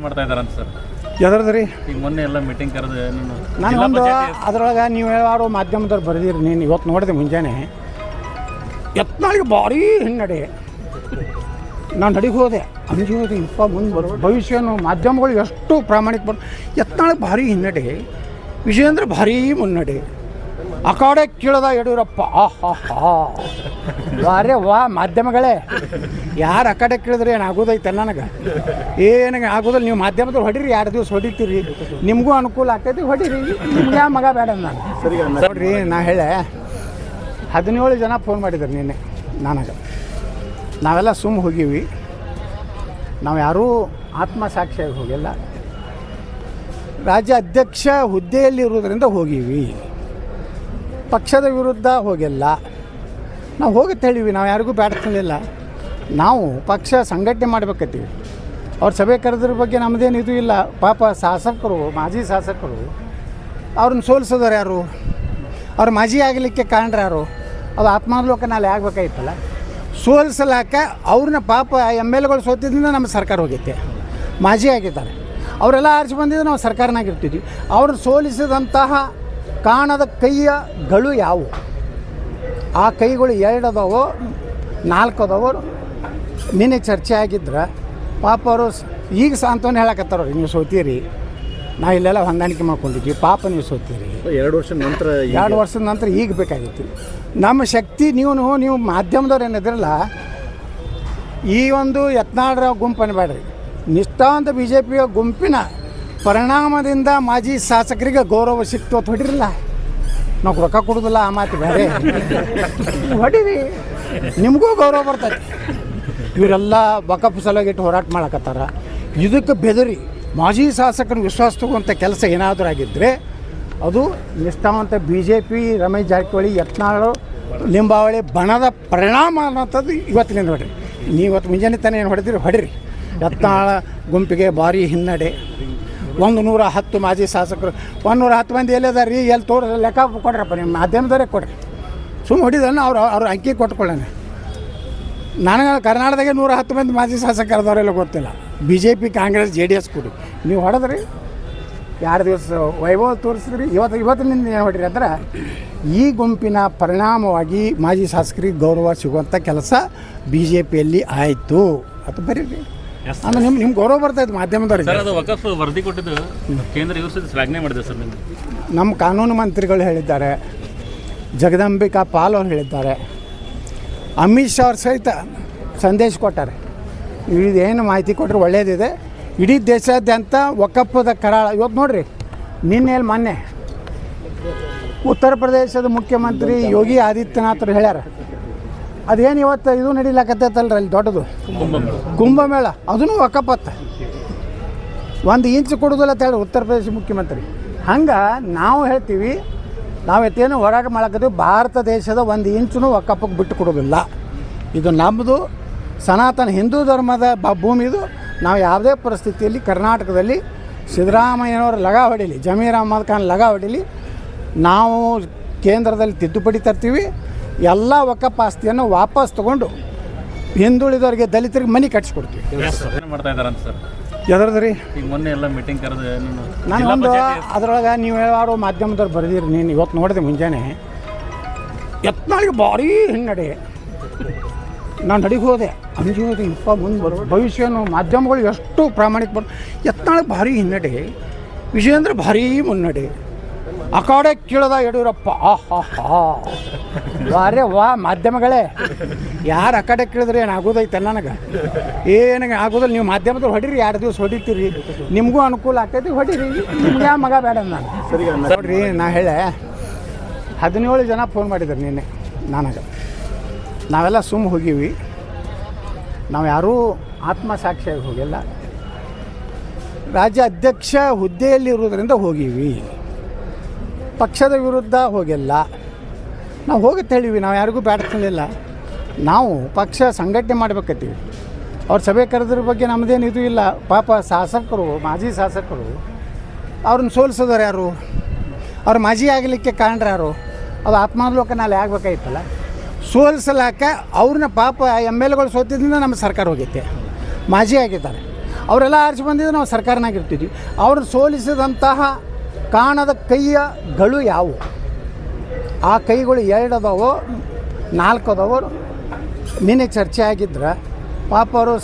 ಮಾಡ್ತಾ ಇದ್ದಾರಂತ ಸರ್. ಎದ್ರದ್ರಿ ಈಗ ಮೊನ್ನೆ ಎಲ್ಲ ಮೀಟಿಂಗ್ ಕರೆದು ನಾನು ಒಂದು ಅದ್ರೊಳಗೆ ನೀವು ಯಾರು ಮಾಧ್ಯಮದವ್ರು ಬರೆದಿರಿ. ನೀನು ಇವತ್ತು ನೋಡಿದೆ ಮುಂಜಾನೆ ಯತ್ನಾಳಿಗೆ ಭಾರೀ ಹಿನ್ನಡೆ. ನಾನು ನಡಿಗೆ ಹೋದೆ, ಅಂಜಿ ಹೋದೆ, ಇಪ್ಪ ಮುಂದೆ ಭವಿಷ್ಯನು ಮಾಧ್ಯಮಗಳು ಎಷ್ಟು ಪ್ರಾಮಾಣಿಕ ಯತ್ನಾಳಿಗೆ ಭಾರೀ ಹಿನ್ನಡೆ, ವಿಜಯೇಂದ್ರ ಭಾರೀ ಮುನ್ನಡೆ, ಅಕಾಡೆ ಕೀಳದ ಯಡಿಯೂರಪ್ಪ. ವಾರೇ ವಾ ಮಾಧ್ಯಮಗಳೇ, ಯಾರು ಅಕಾಡೆ ಕೇಳಿದ್ರೆ ಏನಾಗೋದೈತೆ ನನಗೆ ಏನಾಗ ಆಗೋದಿಲ್ಲ. ನೀವು ಮಾಧ್ಯಮದವ್ರು ಹೊಡೀರಿ, 2 ದಿವಸ ಹೊಡಿತೀರಿ, ನಿಮಗೂ ಅನುಕೂಲ ಆಗ್ತೈತಿ, ಹೊಡೀರಿ. ನಿಮ್ಗೆ ಮಗ ಬೇಡ ನಾನು ನೋಡ್ರಿ. ನಾ ಹೇಳೆ 17 ಜನ ಫೋನ್ ಮಾಡಿದ್ದಾರೆ ನಿನ್ನೆ ನನಗೆ. ನಾವೆಲ್ಲ ಸುಮ್ಮ ಹೋಗೀವಿ, ನಾವು ಯಾರೂ ಆತ್ಮಸಾಕ್ಷಿಯಾಗಿ ಹೋಗಿಲ್ಲ. ರಾಜ್ಯ ಅಧ್ಯಕ್ಷ ಹುದ್ದೆಯಲ್ಲಿ ಇರೋದರಿಂದ ಹೋಗೀವಿ, ಪಕ್ಷದ ವಿರುದ್ಧ ಹೋಗಿಲ್ಲ. ನಾವು ಹೋಗುತ್ತೆ ಹೇಳಿವಿ, ನಾವು ಯಾರಿಗೂ ಬೇಡ್ತಿಲ್ಲ. ನಾವು ಪಕ್ಷ ಸಂಘಟನೆ ಮಾಡಬೇಕತ್ತೀವಿ. ಅವ್ರ ಸಭೆ ಕರೆದ್ರ ಬಗ್ಗೆ ನಮ್ಮದೇನು ಇದು ಇಲ್ಲ. ಪಾಪ ಶಾಸಕರು, ಮಾಜಿ ಶಾಸಕರು ಅವ್ರನ್ನ ಸೋಲಿಸೋದಾರು ಯಾರು? ಅವ್ರು ಮಾಜಿ ಆಗಲಿಕ್ಕೆ ಕಾರಣರು ಯಾರು? ಅದು ಆತ್ಮಾವಲೋಕನ ಅಲ್ಲಿ ಆಗಬೇಕಾಗಿತ್ತಲ್ಲ. ಸೋಲಿಸಲಾಕ ಅವ್ರನ್ನ ಪಾಪ MLAಗಳು ಸೋತಿದ್ದರಿಂದ ನಮ್ಮ ಸರ್ಕಾರ ಹೋಗೈತೆ. ಮಾಜಿ ಆಗಿದ್ದಾರೆ, ಅವರೆಲ್ಲ ಆರಿಸಿ ಬಂದಿದ್ದು ನಾವು ಸರ್ಕಾರನಾಗಿರ್ತಿದ್ವಿ. ಅವ್ರನ್ನ ಸೋಲಿಸಿದಂತಹ ಕಾಣದ ಕೈಗಳು ಯಾವುವು? ಆ ಕೈಗಳು 2 ಅದಾವೋ 4 ಅದಾವೋ ನಿನ್ನೆ ಚರ್ಚೆ ಆಗಿದ್ರೆ ಪಾಪ ಅವರು ಈಗ ಸಾಂತ್ವನ ಹೇಳಕತ್ತಾರ, ನೀವು ಸೋತೀರಿ, ನಾವು ಇಲ್ಲೆಲ್ಲ ಹೊಂದಾಣಿಕೆ ಮಾಡ್ಕೊಂಡಿದ್ವಿ, ಪಾಪ ನೀವು ಸೋತೀರಿ. 2 ವರ್ಷದ ನಂತರ 2 ವರ್ಷದ ನಂತರ ಈಗ ಬೇಕಾಗಿತ್ತು ನಮ್ಮ ಶಕ್ತಿ. ನೀವು ಮಾಧ್ಯಮದವ್ರು ಏನಿದ್ರಲ್ಲ, ಈ ಒಂದು ಯತ್ನಾಳರ ಗುಂಪು ಅನ್ಬೇಡ್ರಿ, ನಿಷ್ಠಾವಂತ BJP ಗುಂಪಿನ ಪರಿಣಾಮದಿಂದ ಮಾಜಿ ಶಾಸಕರಿಗೆ ಗೌರವ ಸಿಕ್ತು ಅಂತ ಹೊಡಿರಲ್ಲ. ನಾವು ರೊಕ್ಕ ಕೊಡೋದಿಲ್ಲ, ಆ ಮಾತು ಬೇರೆ, ಹೊಡೀರಿ, ನಿಮಗೂ ಗೌರವ ಬರ್ತೈತಿ. ಇವರೆಲ್ಲ ವಕಫ್ ಸಲುವಾಗಿಟ್ಟು ಹೋರಾಟ ಮಾಡಕತ್ತಾರ. ಇದಕ್ಕೆ ಬೆದರಿ ಮಾಜಿ ಶಾಸಕನ ವಿಶ್ವಾಸ ತಗುವಂಥ ಕೆಲಸ ಏನಾದರೂ ಆಗಿದ್ದರೆ ಅದು ನಿಷ್ಠಾವಂತ BJP ರಮೇಶ್ ಜಾರಕಿಹೊಳಿ, ಯತ್ನಾಳು, ಲಿಂಬಾವಳಿ ಬಣದ ಪರಿಣಾಮ ಅನ್ನೋಂಥದ್ದು ಇವತ್ತಿನಿಂದ ಹೊಡ್ರಿ. ನೀವು ಇವತ್ತು ಮುಂಜಾನೆ ತಾನೇ ಏನು ಹೊಡೆದಿರಿ, ಹೊಡಿರಿ. ಯತ್ನಾಳ ಗುಂಪಿಗೆ ಭಾರಿ ಹಿನ್ನಡೆ. 110 ಮಾಜಿ ಶಾಸಕರು, 110 ಮಂದಿ ಎಲ್ಲಿದಾರೆ ರೀ, ಎಲ್ಲಿ ಲೆಕ್ಕ ಕೊಡ್ರಪ್ಪ, ನಿಮ್ಮ ಮಾಧ್ಯಮದವರೇ ಕೊಡ್ರಿ. ಸುಮ್ಮ ಹೊಡಿದನ್ನು ಅವ್ರ ಅಂಕಿ ಕೊಟ್ಕೊಳ್ಳೋಣ. ನನಗೆ ಕರ್ನಾಟಕದಾಗೆ 110 ಮಂದಿ ಮಾಜಿ ಶಾಸಕರದವರೆಲ್ಲ ಗೊತ್ತಿಲ್ಲ. BJP, ಕಾಂಗ್ರೆಸ್, JDS ಕೊಡಿ. ನೀವು ಹೊಡೆದ್ರಿ, 2 ದಿವಸ ವೈಭವ ತೋರಿಸಿದ್ರಿ. ಇವತ್ತಿನಿಂದ ಏನು ಹೊಡಿರಿ ಅಂದ್ರೆ ಈ ಗುಂಪಿನ ಪರಿಣಾಮವಾಗಿ ಮಾಜಿ ಶಾಸಕರಿಗೆ ಗೌರವ ಸಿಗುವಂಥ ಕೆಲಸ BJPಯಲ್ಲಿ ಆಯಿತು. ಅದು ಬರೀರಿ, ಅಂದ್ರೆ ನಿಮ್ಗೆ ಗೌರವ ಬರ್ತಾಯಿತ್ತು ಮಾಧ್ಯಮದವ್ರಿಗೆ. ಅದು ವಕಫ್ ವರದಿ ಕೊಟ್ಟಿದ್ದು ಕೇಂದ್ರ ಯೂನಿವರ್ಸಿಟಿ ಶ್ಲಾಘನೆ ಮಾಡಿದೆ ಸರ್. ನಮ್ಮ ಕಾನೂನು ಮಂತ್ರಿಗಳು ಹೇಳಿದ್ದಾರೆ, ಜಗದಂಬಿಕಾ ಪಾಲ್ ಅವರು ಹೇಳಿದ್ದಾರೆ, ಅಮಿತ್ ಶಾ ಅವ್ರ ಸಹಿತ ಸಂದೇಶ ಕೊಟ್ಟಾರೆ. ಇದೇನು ಮಾಹಿತಿ ಕೊಟ್ಟರೆ ಒಳ್ಳೆಯದಿದೆ. ಇಡೀ ದೇಶಾದ್ಯಂತ ವಕಫದ ಕರಾಳ ಇವತ್ತು ನೋಡಿರಿ. ಮೊನ್ನೆ ಉತ್ತರ ಪ್ರದೇಶದ ಮುಖ್ಯಮಂತ್ರಿ ಯೋಗಿ ಆದಿತ್ಯನಾಥ್ರು ಹೇಳ್ಯಾರ, ಅದೇನು ಇವತ್ತು ಇದು ನಡೀಲಾಕತ್ತೈತಲ್ರಿ ಅಲ್ಲಿ ದೊಡ್ಡದು ಕುಂಭಮೇಳ, ಅದನ್ನು ವಕಫತ್ತ 1 ಇಂಚ್ ಕೊಡೋದಿಲ್ಲ ಅಂತ ಹೇಳಿ ಉತ್ತರ ಪ್ರದೇಶ ಮುಖ್ಯಮಂತ್ರಿ. ಹಂಗೆ ನಾವು ಹೇಳ್ತೀವಿ, ನಾವೆತ್ತೇನು ಹೋರಾಟ ಮಾಡಕತ್ತೀವಿ, ಭಾರತ ದೇಶದ 1 ಇಂಚೂ ವಕಫಕ್ಕೆ ಬಿಟ್ಟು ಕೊಡೋದಿಲ್ಲ. ಇದು ನಮ್ಮದು ಸನಾತನ ಹಿಂದೂ ಧರ್ಮದ ಭೂಮಿದು. ನಾವು ಯಾವುದೇ ಪರಿಸ್ಥಿತಿಯಲ್ಲಿ ಕರ್ನಾಟಕದಲ್ಲಿ ಸಿದ್ದರಾಮಯ್ಯನವ್ರ ಲಗ ಹೊಡೀಲಿ, ಜಮೀರ್ ಅಹ್ಮದ್ ಖಾನ್ ಲಗ ಹೊಡೀಲಿ, ನಾವು ಕೇಂದ್ರದಲ್ಲಿ ತಿದ್ದುಪಡಿ ತರ್ತೀವಿ. ಎಲ್ಲ ವಕಫ್ ಆಸ್ತಿಯನ್ನು ವಾಪಸ್ ತೊಗೊಂಡು ಹಿಂದುಳಿದವರಿಗೆ, ದಲಿತರಿಗೆ ಮನೆ ಕಟ್ಸಿಕೊಡ್ತೀವಿ. ಮಾಡ್ತಾ ಇದ್ದಾರಂತ ಸರ್. ಎದ್ರದ್ರಿ ಈಗ ಮೊನ್ನೆ ಎಲ್ಲ ಮೀಟಿಂಗ್ ಕರೆದು ನಾನು ಒಂದು ಅದ್ರೊಳಗೆ ನೀವು ಯಾರು ಮಾಧ್ಯಮದವ್ರು ಬರೆದಿರಿ. ನೀನು ಇವತ್ತು ನೋಡಿದೆ ಮುಂಜಾನೆ ಯತ್ನಾಳಿಗೆ ಭಾರೀ ಹಿನ್ನಡೆ. ನಾನು ನಡಿಗೆ ಹೋದೆ, ಅಂಜಿ ಹೋದೆ, ಇಪ್ಪ ಮುಂದೆ ಭವಿಷ್ಯನು ಮಾಧ್ಯಮಗಳು ಎಷ್ಟು ಪ್ರಾಮಾಣಿಕ ಯತ್ನಾಳಿಗೆ ಭಾರೀ ಹಿನ್ನಡೆ, ವಿಜಯೇಂದ್ರ ಭಾರೀ ಮುನ್ನಡೆ, ಅಕಾಡೆ ಕೀಳದ ಯಡಿಯೂರಪ್ಪ. ವಾರೇ ವಾ ಮಾಧ್ಯಮಗಳೇ, ಯಾರು ಅಕಾಡೆ ಕೇಳಿದ್ರೆ ಏನಾಗೋದೈತೆ ನನಗೆ ಏನಾಗ ಆಗೋದಿಲ್ಲ. ನೀವು ಮಾಧ್ಯಮದವ್ರು ಹೊಡೀರಿ, 2 ದಿವಸ ಹೊಡಿತೀರಿ, ನಿಮಗೂ ಅನುಕೂಲ ಆಗ್ತೈತಿ, ಹೊಡೀರಿ. ನಿಮ್ಗೆ ಮಗ ಬೇಡ ನಾನು ನೋಡ್ರಿ. ನಾ ಹೇಳೆ 17 ಜನ ಫೋನ್ ಮಾಡಿದ್ದಾರೆ ನಿನ್ನೆ ನನಗೆ. ನಾವೆಲ್ಲ ಸುಮ್ಮ ಹೋಗೀವಿ, ನಾವು ಯಾರೂ ಆತ್ಮಸಾಕ್ಷಿಯಾಗಿ ಹೋಗಿಲ್ಲ. ರಾಜ್ಯ ಅಧ್ಯಕ್ಷ ಹುದ್ದೆಯಲ್ಲಿ ಇರೋದರಿಂದ ಹೋಗೀವಿ, ಪಕ್ಷದ ವಿರುದ್ಧ ಹೋಗಿಲ್ಲ. ನಾವು ಹೋಗುತ್ತೆ ಹೇಳಿವಿ, ನಾವು ಯಾರಿಗೂ ಬೇಡ್ತಿಲ್ಲ. ನಾವು ಪಕ್ಷ ಸಂಘಟನೆ ಮಾಡಬೇಕತ್ತೀವಿ. ಅವ್ರ ಸಭೆ ಕರೆದ್ರ ಬಗ್ಗೆ ನಮ್ಮದೇನು ಇದು ಇಲ್ಲ. ಪಾಪ ಶಾಸಕರು, ಮಾಜಿ ಶಾಸಕರು ಅವ್ರನ್ನ ಸೋಲಿಸೋದಾರು ಯಾರು? ಅವ್ರು ಮಾಜಿ ಆಗಲಿಕ್ಕೆ ಕಾರಣರು ಯಾರು? ಅದು ಆತ್ಮಾವಲೋಕನ ಅಲ್ಲಿ ಆಗಬೇಕಾಗಿತ್ತಲ್ಲ. ಸೋಲಿಸಲಾಕ ಅವ್ರನ್ನ ಪಾಪ MLAಗಳು ಸೋತಿದ್ದರಿಂದ ನಮ್ಮ ಸರ್ಕಾರ ಹೋಗೈತೆ. ಮಾಜಿ ಆಗಿದ್ದಾರೆ, ಅವರೆಲ್ಲ ಆರಿಸಿ ಬಂದಿದ್ದು ನಾವು ಸರ್ಕಾರನಾಗ ಇರ್ತಿದ್ವಿ. ಅವ್ರು ಸೋಲಿಸಿದಂತಹ ಕಾಣದ ಕೈಗಳು ಯಾವುವು? ಆ ಕೈಗಳು 2 ಅದಾವೋ 4 ಅದಾವೋ ನಿನ್ನೆ ಚರ್ಚೆ ಆಗಿದ್ರೆ ಪಾಪ ಅವರು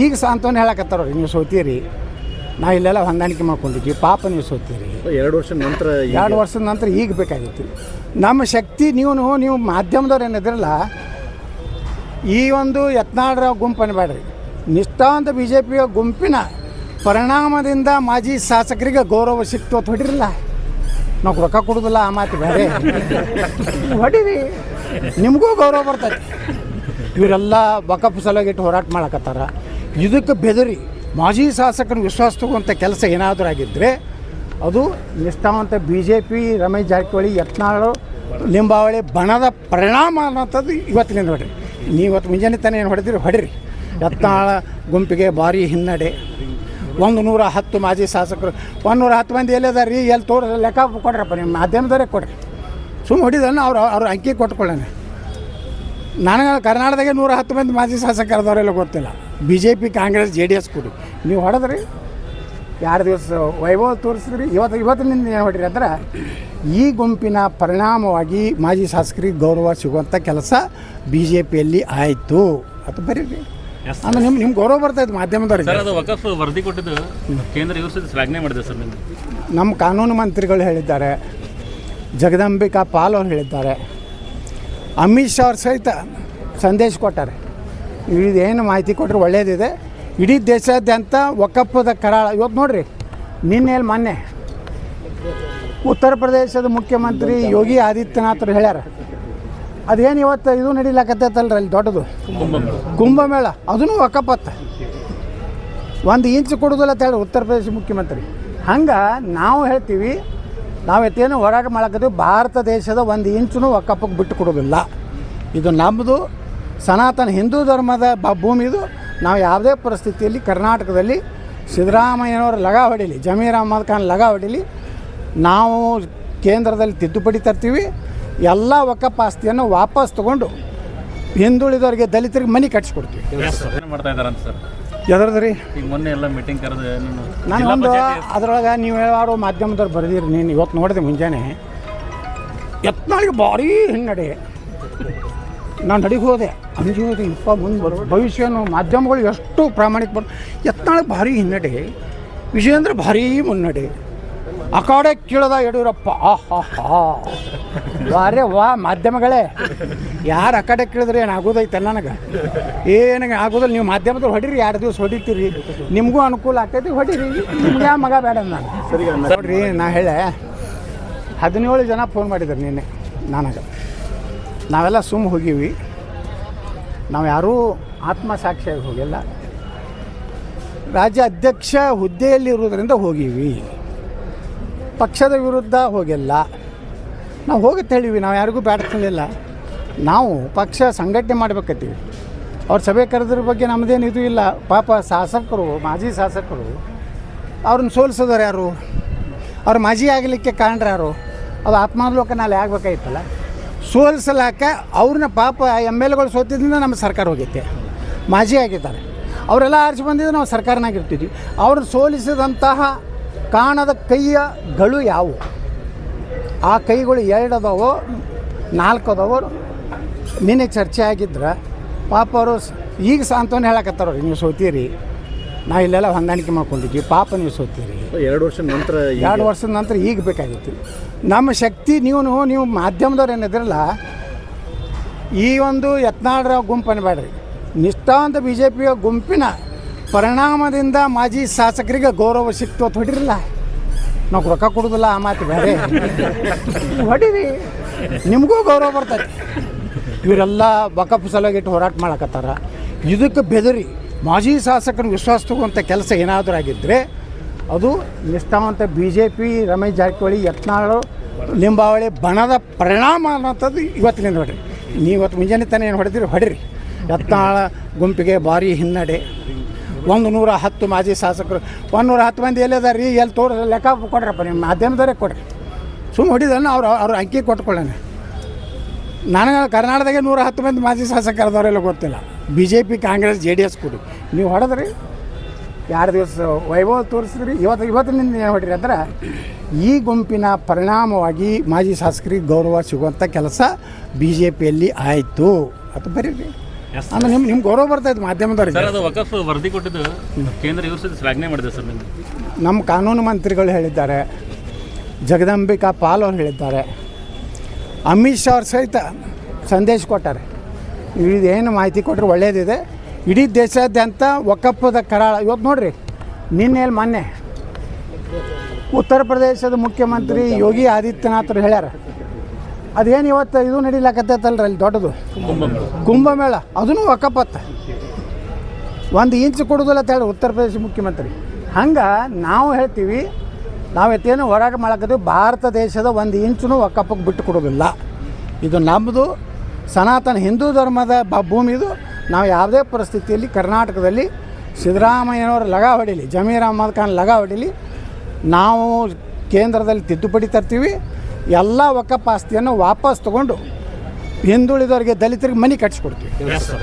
ಈಗ ಸಾಂತ್ವನ ಹೇಳಕತ್ತಾರ, ನೀವು ಸೋತೀರಿ, ನಾವು ಇಲ್ಲೆಲ್ಲ ಹೊಂದಾಣಿಕೆ ಮಾಡ್ಕೊಂಡಿದ್ವಿ, ಪಾಪ ನೀವು ಸೋತೀರಿ. 2 ವರ್ಷದ ನಂತರ 2 ವರ್ಷದ ನಂತರ ಈಗ ಬೇಕಾಗಿತ್ತು ನಮ್ಮ ಶಕ್ತಿ. ನೀವು ಮಾಧ್ಯಮದವ್ರು ಏನಿದ್ರಲ್ಲ, ಈ ಒಂದು ಯತ್ನಾಳರ ಗುಂಪು ಅನ್ಬೇಡ್ರಿ, ನಿಷ್ಠಾವಂತ ಬಿ ಜೆ ಪಿಯ ಗುಂಪಿನ ಪರಿಣಾಮದಿಂದ ಮಾಜಿ ಶಾಸಕರಿಗೆ ಗೌರವ ಸಿಕ್ತು ಅಂತ ಹೊಡಿರಲ್ಲ. ನಾವು ರೊಕ್ಕ ಕೊಡೋದಿಲ್ಲ, ಆ ಮಾತು ಬೇರೆ ಹೊಡೀರಿ, ನಿಮಗೂ ಗೌರವ ಬರ್ತೈತಿ. ಇವರೆಲ್ಲ ವಕಫ್ ಸಲುವಾಗಿಟ್ಟು ಹೋರಾಟ ಮಾಡಕತ್ತಾರ. ಇದಕ್ಕೆ ಬೆದರಿ ಮಾಜಿ ಶಾಸಕನ ವಿಶ್ವಾಸ ತಗುವಂಥ ಕೆಲಸ ಏನಾದರೂ ಆಗಿದ್ದರೆ ಅದು ನಿಷ್ಠಾವಂತ B J P Ramesh Jarkiholi, Yatnal, Limbavali ಬಣದ ಪರಿಣಾಮ ಅನ್ನೋಂಥದ್ದು ಇವತ್ತಿನಿಂದ ಹೊಡ್ರಿ. ನೀವು ಇವತ್ತು ಮುಂಜಾನೆ ತಾನೇ ಏನು ಹೊಡಿರಿ. ಯತ್ನಾಳ ಗುಂಪಿಗೆ ಭಾರಿ ಹಿನ್ನಡೆ. 110 ಮಾಜಿ ಶಾಸಕರು, 110 ಮಂದಿ ಎಲ್ಲಿದಾರ ರೀ, ಎಲ್ಲಿ ಲೆಕ್ಕ ಕೊಡ್ರಪ್ಪ, ನಿಮ್ಮ ಮಾಧ್ಯಮದವರೇ ಕೊಡ್ರಿ. ಸುಮ್ಮನೆ ಹೊಡಿದನ್ನು ಅವ್ರ ಅಂಕಿ ಕೊಟ್ಕೊಳ್ಳೋಣ. ನನಗೆ ಕರ್ನಾಟಕದಾಗೆ 110 ಮಂದಿ ಮಾಜಿ ಶಾಸಕರದವರೆಲ್ಲ ಗೊತ್ತಿಲ್ಲ. B J P, Congress, JDS ಕೊಡಿ. ನೀವು ಹೊಡೆದ್ರಿ 2 ದಿವಸ ವೈಭವ ತೋರಿಸಿದ್ರಿ. ಇವತ್ತಿನಿಂದ ಏನು ಹೊಡ್ರಿ ಅಂದ್ರೆ ಈ ಗುಂಪಿನ ಪರಿಣಾಮವಾಗಿ ಮಾಜಿ ಶಾಸಕರಿಗೆ ಗೌರವ ಸಿಗುವಂಥ ಕೆಲಸ ಬಿ ಜೆ ಪಿಯಲ್ಲಿ ಆಯಿತು ಅದು ಬರೀರಿ. ಆಮೇಲೆ ನಿಮ್ಗೆ ಗೌರವ ಬರ್ತಾಯಿತ್ತು ಮಾಧ್ಯಮದವ್ರಿಗೆ. ಅದು ವಕಫ್ ವರದಿ ಕೊಟ್ಟಿದ್ದು ಕೇಂದ್ರ ಯೂನಿವರ್ಸಿಟಿ ಶ್ಲಾಘನೆ ಮಾಡಿದೆ ಸರ್. ನಮ್ಮ ಕಾನೂನು ಮಂತ್ರಿಗಳು ಹೇಳಿದ್ದಾರೆ, ಜಗದಂಬಿಕಾ ಪಾಲ್ ಅವರು ಹೇಳಿದ್ದಾರೆ, ಅಮಿತ್ ಶಾ ಅವ್ರ ಸಹಿತ ಸಂದೇಶ ಕೊಟ್ಟಾರೆ. ಇದೇನು ಮಾಹಿತಿ ಕೊಟ್ಟರೆ ಒಳ್ಳೆಯದಿದೆ. ಇಡೀ ದೇಶಾದ್ಯಂತ ವಕಫದ ಕರಾಳ ಇವತ್ತು ನೋಡಿರಿ. ಮೊನ್ನೆ ಉತ್ತರ ಪ್ರದೇಶದ ಮುಖ್ಯಮಂತ್ರಿ ಯೋಗಿ ಆದಿತ್ಯನಾಥ್ರು ಹೇಳ್ಯಾರ, ಅದೇನು ಇವತ್ತು ಇದು ನಡೀಲಾಕತ್ತೈತಲ್ರಿ ಅಲ್ಲಿ ದೊಡ್ಡದು ಕುಂಭಮೇಳ, ಅದನ್ನು ವಕಫತ್ತ 1 ಇಂಚ್ ಕೊಡೋದಿಲ್ಲ ಅಂತ ಹೇಳಿ ಉತ್ತರ ಪ್ರದೇಶ ಮುಖ್ಯಮಂತ್ರಿ. ಹಂಗೆ ನಾವು ಹೇಳ್ತೀವಿ, ನಾವು ಎತ್ತೇನು ಹೋರಾಟ ಮಾಡಕತ್ತೀವಿ, ಭಾರತ ದೇಶದ 1 ಇಂಚೂ ವಕಫಕ್ಕೆ ಬಿಟ್ಟು ಕೊಡೋದಿಲ್ಲ. ಇದು ನಮ್ಮದು ಸನಾತನ ಹಿಂದೂ ಧರ್ಮದ ಭೂಮಿದು. ನಾವು ಯಾವುದೇ ಪರಿಸ್ಥಿತಿಯಲ್ಲಿ ಕರ್ನಾಟಕದಲ್ಲಿ ಸಿದ್ದರಾಮಯ್ಯನವರು ಲಗಾ ಹೊಡೀಲಿ, ಜಮೀರ್ ಅಹ್ಮದ್ ಖಾನ್ ಲಗಾ ಹೊಡೀಲಿ, ನಾವು ಕೇಂದ್ರದಲ್ಲಿ ತಿದ್ದುಪಡಿ ತರ್ತೀವಿ. ಎಲ್ಲ ವಕಫ್ ಆಸ್ತಿಯನ್ನು ವಾಪಸ್ ತೊಗೊಂಡು ಹಿಂದುಳಿದವರಿಗೆ, ದಲಿತರಿಗೆ ಮನೆ ಕಟ್ಸಿಕೊಡ್ತೀವಿ. ಏನು ಮಾಡ್ತಾ ಇದ್ದಾರೆ ಅಂತ ಸರ್? ಎದ್ರದ್ರಿ ಈಗ ಮೊನ್ನೆ ಎಲ್ಲ ಮೀಟಿಂಗ್ ಕರೆದು ನಾನು ಒಂದು ಅದ್ರೊಳಗೆ ನೀವು ಯಾರು ಮಾಧ್ಯಮದವ್ರು ಬರೆದಿರಿ. ನೀನು ಇವತ್ತು ನೋಡಿದೆ ಮುಂಜಾನೆ ಯತ್ನಾಳಿಗೆ ಭಾರಿ ಹಿನ್ನಡೆ. ನಾನು ನಡಿಗೆ ಹೋದೆ, ಅಂಜಿ ಹೋದೆ, ಮುಂದೆ ಭವಿಷ್ಯನು ಮಾಧ್ಯಮಗಳು ಎಷ್ಟು ಪ್ರಾಮಾಣಿಕ ಯತ್ನಾಳಿಗೆ ಭಾರಿ ಹಿನ್ನಡೆ, ವಿಜಯೇಂದ್ರ ಭಾರಿ ಮುನ್ನಡೆ. ಆ ಕಡೆ ಕೇಳದ ಯಡಿಯೂರಪ್ಪ, ವಾರೇ ವಾ ಮಾಧ್ಯಮಗಳೇ, ಯಾರು ಆ ಕಡೆ ಕೇಳಿದ್ರೆ ಏನಾಗೋದೈತೆ ನನಗೆ ಏನಾಗ ಆಗೋದಿಲ್ಲ. ನೀವು ಮಾಧ್ಯಮದವ್ರು ಹೊಡೀರಿ, 2 ದಿವಸ ಹೊಡಿತೀರಿ, ನಿಮಗೂ ಅನುಕೂಲ ಆಗ್ತೈತಿ, ಹೊಡೀರಿ. ನಿಮ್ಗೆ ಮಗ ಬೇಡ ನಾನು ನೋಡ್ರಿ. ನಾ ಹೇಳೆ 17 ಜನ ಫೋನ್ ಮಾಡಿದ್ರು ನಿನ್ನೆ ನನಗೆ. ನಾವೆಲ್ಲ ಹೋಗೀವಿ, ನಾವು ಯಾರೂ ಆತ್ಮಸಾಕ್ಷಿಯಾಗಿ ಹೋಗಿಲ್ಲ. ರಾಜ್ಯ ಅಧ್ಯಕ್ಷ ಹುದ್ದೆಯಲ್ಲಿರುವುದರಿಂದ ಹೋಗೀವಿ, ಪಕ್ಷದ ವಿರುದ್ಧ ಹೋಗಿಲ್ಲ. ನಾವು ಹೋಗುತ್ತೆ ಹೇಳಿವಿ, ನಾವು ಯಾರಿಗೂ ಬೇಡ್ಕೊಳ್ಳಿಲ್ಲ. ನಾವು ಪಕ್ಷ ಸಂಘಟನೆ ಮಾಡಬೇಕತ್ತೀವಿ. ಅವ್ರ ಸಭೆ ಕರೆದ್ರ ಬಗ್ಗೆ ನಮ್ಮದೇನು ಇದು ಇಲ್ಲ. ಪಾಪ ಶಾಸಕರು, ಮಾಜಿ ಶಾಸಕರು ಅವ್ರನ್ನ ಸೋಲಿಸೋದವ್ರು ಯಾರು? ಅವ್ರು ಮಾಜಿ ಆಗಲಿಕ್ಕೆ ಕಾರಣರು ಯಾರು? ಅದು ಆತ್ಮಾವಲೋಕನಲ್ಲಿ ಆಗಬೇಕಾಗಿತ್ತಲ್ಲ. ಸೋಲಿಸಲಾಕ ಅವ್ರನ್ನ ಪಾಪ MLAಗಳು ಸೋತಿದ್ದರಿಂದ ನಮ್ಮ ಸರ್ಕಾರ ಹೋಗೈತೆ. ಮಾಜಿ ಆಗಿದ್ದಾರೆ, ಅವರೆಲ್ಲ ಆರಿಸಿ ಬಂದಿದ್ದು ನಾವು ಸರ್ಕಾರನಾಗ ಇರ್ತಿದ್ವಿ. ಅವ್ರನ್ನ ಸೋಲಿಸಿದಂತಹ ಕಾಣದ ಕೈಗಳು ಯಾವುವು? ಆ ಕೈಗಳು 2 ಅದಾವೋ 4 ಅದಾವೋ ನಿನ್ನೆ ಚರ್ಚೆ ಆಗಿದ್ರೆ ಪಾಪ ಅವರು ಈಗ ಸಾಂತ್ವನ ಹೇಳಕತ್ತಾರ, ನೀವು ಸೋತೀರಿ, ನಾವು ಇಲ್ಲೆಲ್ಲ ಹೊಂದಾಣಿಕೆ ಮಾಡ್ಕೊಂಡಿದ್ವಿ, ಪಾಪ ನೀವು ಸೋತೀರಿ. 2 ವರ್ಷದ ನಂತರ 2 ವರ್ಷದ ನಂತರ ಈಗ ಬೇಕಾಗಿತ್ತು ನಮ್ಮ ಶಕ್ತಿ. ನೀವು ಮಾಧ್ಯಮದವ್ರು ಏನಿದ್ರಲ್ಲ, ಈ ಒಂದು ಯತ್ನಾಳರ ಗುಂಪು ಅನ್ಬೇಡ್ರಿ, ನಿಷ್ಠಾವಂತ ಬಿ ಜೆ ಪಿಯ ಗುಂಪಿನ ಪರಿಣಾಮದಿಂದ ಮಾಜಿ ಶಾಸಕರಿಗೆ ಗೌರವ ಸಿಕ್ತು ಅಂತ ಹೊಡಿರಲ್ಲ. ನಾವು ರೊಕ್ಕ ಕೊಡೋದಿಲ್ಲ, ಆ ಮಾತು ಬೇರೆ ಹೊಡೀರಿ, ನಿಮಗೂ ಗೌರವ ಬರ್ತೈತಿ. ಇವರೆಲ್ಲ ವಕಫ್ ಸಲುವಾಗಿಟ್ಟು ಹೋರಾಟ ಮಾಡಕತ್ತಾರ. ಇದಕ್ಕೆ ಬೆದರಿ ಮಾಜಿ ಶಾಸಕನ ವಿಶ್ವಾಸ ತಗುವಂಥ ಕೆಲಸ ಏನಾದರೂ ಆಗಿದ್ದರೆ ಅದು ನಿಷ್ಠಾವಂತ B J P Ramesh Jarkiholi, Yatnal, Limbavali ಬಣದ ಪರಿಣಾಮ ಅನ್ನೋಂಥದ್ದು ಇವತ್ತಿನಿಂದ ಹೊಡ್ರಿ. ನೀವು ಇವತ್ತು ಮುಂಜಾನೆ ತಾನೇ ಏನು ಹೊಡೀರಿ. ಯತ್ನಾಳ ಗುಂಪಿಗೆ ಭಾರಿ ಹಿನ್ನಡೆ. 110 ಮಾಜಿ ಶಾಸಕರು, 110 ಮಂದಿ ಎಲ್ಲಿದಾರ ರೀ, ಎಲ್ಲಿ ಲೆಕ್ಕ ಕೊಡ್ರಪ್ಪ, ನಿಮ್ಮ ಮಾಧ್ಯಮದವರೇ ಕೊಡ್ರಿ. ಸುಮ್ಮನೆ ಹೊಡಿದನ್ನು ಅವ್ರ ಅಂಕಿ ಕೊಟ್ಕೊಳ್ಳೋಣ. ನನಗೆ ಕರ್ನಾಟಕದಾಗೆ 110 ಮಂದಿ ಮಾಜಿ ಶಾಸಕರದವರೆಲ್ಲ ಗೊತ್ತಿಲ್ಲ. BJP, ಕಾಂಗ್ರೆಸ್, JDS ಕೊಡಿ. ನೀವು ಹೊಡೆದ್ರಿ 2 ದಿವಸ ವೈಭವ ತೋರಿಸಿದ್ರಿ. ಇವತ್ತಿನಿಂದ ಏನು ಹೊಡ್ರಿ ಅಂದ್ರೆ ಈ ಗುಂಪಿನ ಪರಿಣಾಮವಾಗಿ ಮಾಜಿ ಶಾಸಕರಿಗೆ ಗೌರವ ಸಿಗುವಂಥ ಕೆಲಸ ಬಿ ಜೆ ಪಿಯಲ್ಲಿ ಆಯಿತು ಅದು ಬರೀರಿ. ಆಮೇಲೆ ನಿಮ್ಮ ಗೌರವ ಬರ್ತಾಯಿತ್ತು ಮಾಧ್ಯಮದವ್ರಿಗೆ. ಸರ್ ಅದು ವಕಫ್ ವರದಿ ಕೊಟ್ಟಿದ್ದು ಕೇಂದ್ರ ಯೂನಿವರ್ಸಿಟಿ ಶ್ಲಾಘನೆ ಮಾಡಿದೆ ಸರ್ ನಿಮ್ಗೆ. ನಮ್ಮ ಕಾನೂನು ಮಂತ್ರಿಗಳು ಹೇಳಿದ್ದಾರೆ, ಜಗದಂಬಿಕಾ ಪಾಲ್ ಅವರು ಹೇಳಿದ್ದಾರೆ, ಅಮಿತ್ ಶಾ ಅವ್ರ ಸಹಿತ ಸಂದೇಶ ಕೊಟ್ಟಾರೆ. ಇದೇನು ಮಾಹಿತಿ ಕೊಟ್ಟರೆ ಒಳ್ಳೆಯದಿದೆ. ಇಡೀ ದೇಶಾದ್ಯಂತ ವಕಫದ ಕರಾಳ ಇವತ್ತು ನೋಡಿರಿ. ಮೊನ್ನೆ ಉತ್ತರ ಪ್ರದೇಶದ ಮುಖ್ಯಮಂತ್ರಿ ಯೋಗಿ ಆದಿತ್ಯನಾಥರು ಹೇಳ್ಯಾರ, ಅದೇನು ಇವತ್ತು ಇದು ನಡೀಲಾಕತ್ತೈತಲ್ರಿ ಅಲ್ಲಿ ದೊಡ್ಡದು ಕುಂಭಮೇಳ, ಅದನ್ನು ವಕಫತ್ತ 1 ಇಂಚ್ ಕೊಡೋದಿಲ್ಲ ಅಂತ ಹೇಳಿ ಉತ್ತರ ಪ್ರದೇಶ ಮುಖ್ಯಮಂತ್ರಿ. ಹಂಗೆ ನಾವು ಹೇಳ್ತೀವಿ, ನಾವು ಎತ್ತೇನು ಹೋರಾಟ ಮಾಡಕತ್ತೀವಿ, ಭಾರತ ದೇಶದ 1 ಇಂಚೂ ವಕಫಕ್ಕೆ ಬಿಟ್ಟು ಕೊಡೋದಿಲ್ಲ. ಇದು ನಮ್ಮದು ಸನಾತನ ಹಿಂದೂ ಧರ್ಮದ ಭೂಮಿದು. ನಾವು ಯಾವುದೇ ಪರಿಸ್ಥಿತಿಯಲ್ಲಿ ಕರ್ನಾಟಕದಲ್ಲಿ ಸಿದ್ದರಾಮಯ್ಯನವರು ಲಗಾ ಹೊಡೀಲಿ, ಜಮೀರ್ ಅಹ್ಮದ್ ಖಾನ್ ಲಗಾ ಹೊಡೀಲಿ, ನಾವು ಕೇಂದ್ರದಲ್ಲಿ ತಿದ್ದುಪಡಿ ತರ್ತೀವಿ. ಎಲ್ಲ ವಕಫ್ ಆಸ್ತಿಯನ್ನು ವಾಪಸ್ ತೊಗೊಂಡು ಹಿಂದುಳಿದವರಿಗೆ, ದಲಿತರಿಗೆ ಮನೆ ಕಟ್ಟಿಸ್ಕೊಡ್ತೀವಿ.